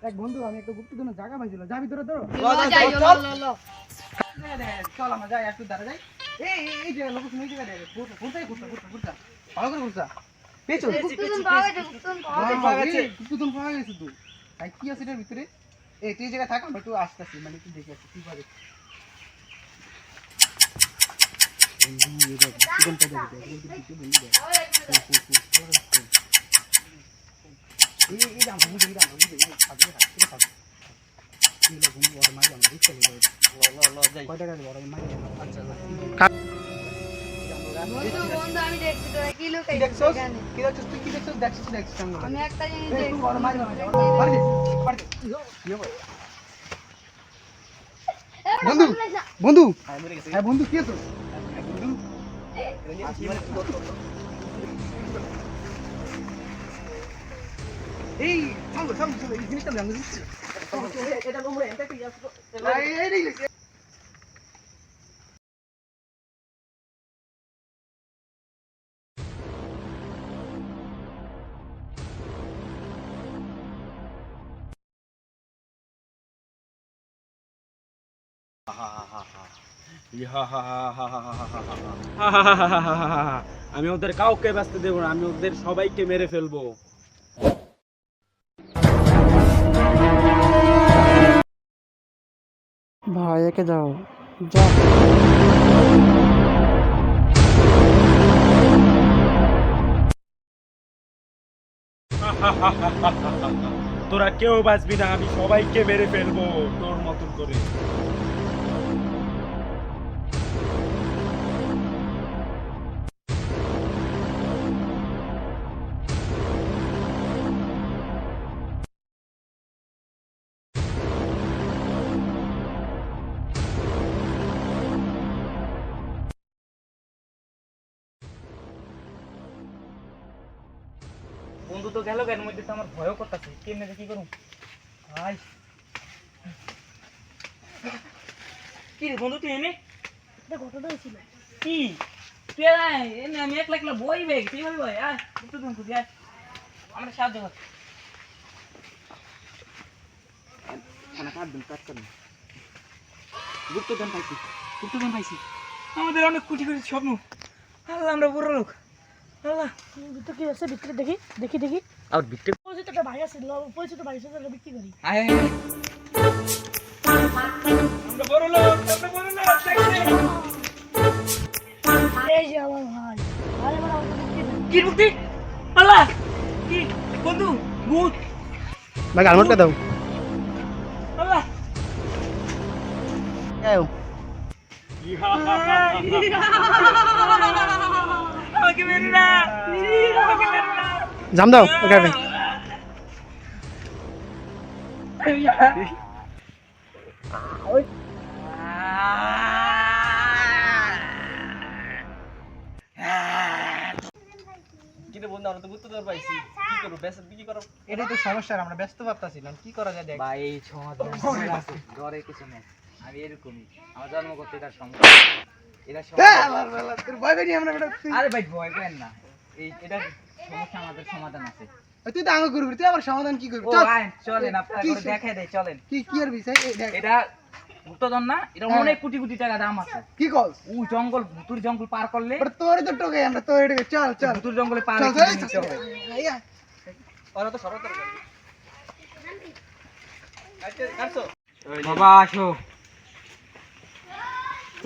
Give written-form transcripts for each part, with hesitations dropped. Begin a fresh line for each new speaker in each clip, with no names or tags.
এক বন্ধু আমি একটা গুপ্তধন জায়গা পাইছিল, যাবি তোরা? তো চল আমরা যাই, একটু দাঁড়া যাই। এই যে লোক শুনে জায়গা দেবে, ঘুরতা ভালো করে ঘুরতা। পেছো গুপ্তধন পাওয়া গেছে তো। তাই কি আছে এটার ভিতরে? এই তুই জায়গা থাক, আমরা একটু আসতেছি, মানে একটু দেখে আসছি কি পাবে। বন্ধু বন্ধু হ্যাঁ বন্ধু কি আছো? এই সামনে সামনে এই জিনিসটা জানো দিচ্ছি এটা নম্বরে এটা কি আছে? এই
আমি ওদের কাউকে বাঁচতে দেবো না, আমি ওদের সবাইকে মেরে ফেলবো।
ভাই একে যাও যাও।
তোরা কেউ বাঁচবি না, আমি সবাইকে মেরে ফেলবো তোর মতন করে।
বন্ধু তো গেল, কেন মধ্যে তো আমার ভয়ও করতেছে, কেমনে কি করুম? ভাই কি রে বন্ধু, তুই এনে ঘটনা হয়েছিল কি? তুই এনে আমি একলা একলা বই বেগ তুই ভাবি ভাই আয় একটু দিন খুঁজি আয়, আমরা সাহায্য কর। গুপ্তধন পাইছি, গুপ্তধন পাইছি। আমাদের অনেক কোটি কোটি স্বপ্ন, আল্লাহ আমরা বড় লোক। আল্লাহ ভিতরে কি আছে? ভিতরে দেখি দেখি দেখি। আর ভিতরে পরিচিত একটা ভাই আছে, পরিচিত ভাই আছে, বিক্রি করি। আয়
আমরা বড় লোক, আমরা বড় লোক।
এই যে আমার ভাই, আরে মানে আমাকে কি মুক্তি? আল্লাহ কি বন্ধু ভূত
ভাই গালমটটা দাও।
আল্লাহ
যাও
আমাকে মেরে না, আমাকে মেরে না।
জাম দাও ওকে।
কিন্তু বন্ধু আমরা তো গুপ্তধন পাইছি, কি করব? বিক্রি করব?
এটাই তো সমস্যা, আমরা ব্যস্ত ভাবতাছিলাম কি করা যায়। দেখ
ভাই এই সমাধান আছে, ডরে কিছু নেই। আমি এরকমই, আমার জন্ম করতে এটার সমস্যা, এটা
তোর ভয় পেনি আমরা বেটা।
আরে ভাই ভয় পেন না, এই এটার সমস্যা আমাদের সমাধান আছে।
তুই তো আগে করবি, তুই আবার সমাধান কি করবি?
ও আয় চলেন, আপনারা করে দেখাই দেয়, চলেন।
কি কি আর বিষয় দেখ।
এটা গুপ্তধন না, এটা অনেক কোটি কোটি টাকা দাম আছে।
কি কল
ও জঙ্গল, ভুতুর জঙ্গল পার করলে,
তোরে তো টোকে আমরা তো এটাকে চল চল
ভুতুর জঙ্গলে পার
চল
করে নিতে হবে।
আইয়া
ওরা তো সরল করে কাটছো
বাবা আসো।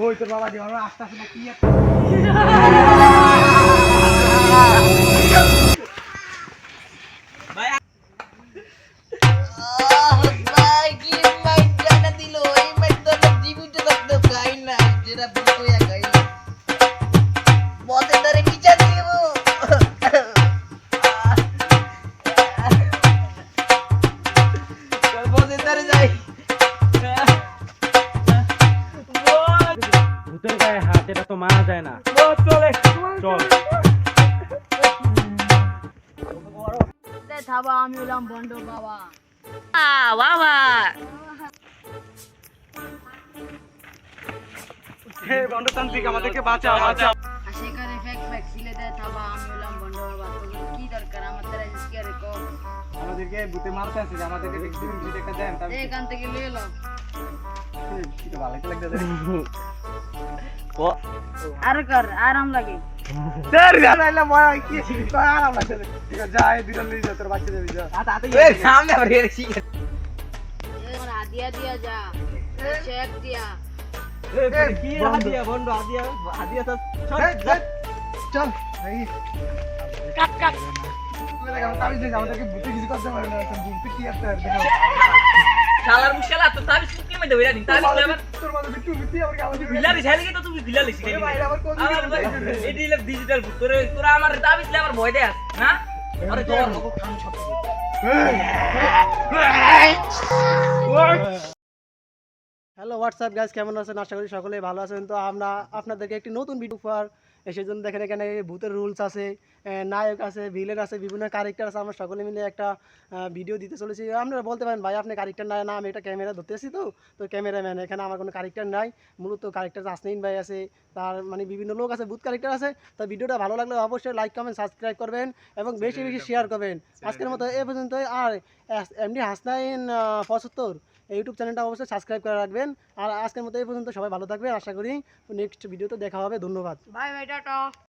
ওই তোর বাবা দি আমরা আস্তে আস্তে কি আর
ভূতের গায়ে হাত, এটা তো মানা যায় না।
চলে
চল।
থাবা আমি হলাম বন্ড বাবা।
বাবা
হে গণতান্ত্রিক, আমাদেরকে বাঁচাও বাঁচাও।
সেখানে ফেক ফেক ছিলে দেয় থাবা আমি হলাম বন্ড বাবা। তোকে কি দরকার আমার দ্বারা কি আর কর?
আমাদের
আমাদেরকে ভূতে মারতে আছে, আমাদেরকে দেখতে ভিডিও একটা দেন, তাহলে
এখান থেকে নিয়ে এলাম
এটা ভালো লাগতেছে।
আর কর আরাম লাগে
স্যার জানাইলা মই কি আরাম লাগতেছে। ঠিক আছে যাই দিলাম নিয়ে যা, তোর বাচ্চা যাবি যা। এই সামনে আবার এসে
এখন হাদিয়া দিয়া যা চেক দিয়া
কি হাদিয়া বন্ধ হাদিয়া হাদিয়া তো চল এই
কাট কাট
তাবিজ দে, আমাদেরকে ভূতে কিছু করতে পারে না, ভূতে কি একটা দেখো
শালার মুশালা তো তাবিজ কি মে দেবে জানি তাবিজ লেবার
তোর মাঝে বিট্টু বিট্টু আমাকে আমাদের
বিলালি ছাইলে কি তো তুমি বিলালি শিখাই
ভাই আবার কোন
এই দিলে ডিজিটাল ভূত তোরা আমার তাবিজ লেবার ভয় দেয় না আরে তোর
হ্যালো হোয়াটসঅ্যাপ গাইস, কেমন আছেন? আশা করি সকলেই ভালো আছেন। তো আমরা আপনাদেরকে একটি নতুন ভিডিও উপহার, সেই জন্য দেখেন এখানে ভূতের রুলস আছে, নায়ক আছে, ভিলেন আছে, বিভিন্ন ক্যারেক্টার আছে। আমরা সকলে মিলে একটা ভিডিও দিতে চলেছি। আপনারা বলতে পারেন ভাই আপনি ক্যারেক্টার নাই না, আমি এটা ক্যামেরা ধরতেছি তো ক্যামেরাম্যান, এখানে আমার কোনো ক্যারেক্টার নাই। মূলত ক্যারেক্টার আসনাইন ভাই আছে, তার মানে বিভিন্ন লোক আছে, ভূত ক্যারেক্টার আছে। তো ভিডিওটা ভালো লাগলে অবশ্যই লাইক কমেন্ট সাবস্ক্রাইব করবেন এবং বেশি বেশি শেয়ার করবেন। আজকের মতো এ পর্যন্তই। আর এমডি হাসনাইন 75 এই ইউটিউব চ্যানেলটা অবশ্যই সাবস্ক্রাইব করে রাখবেন। আর আজকের মতো এই পর্যন্ত, সবাই ভালো থাকবেন। আশা করি নেক্সট ভিডিওতে দেখা হবে। ধন্যবাদ।
Bye bye tata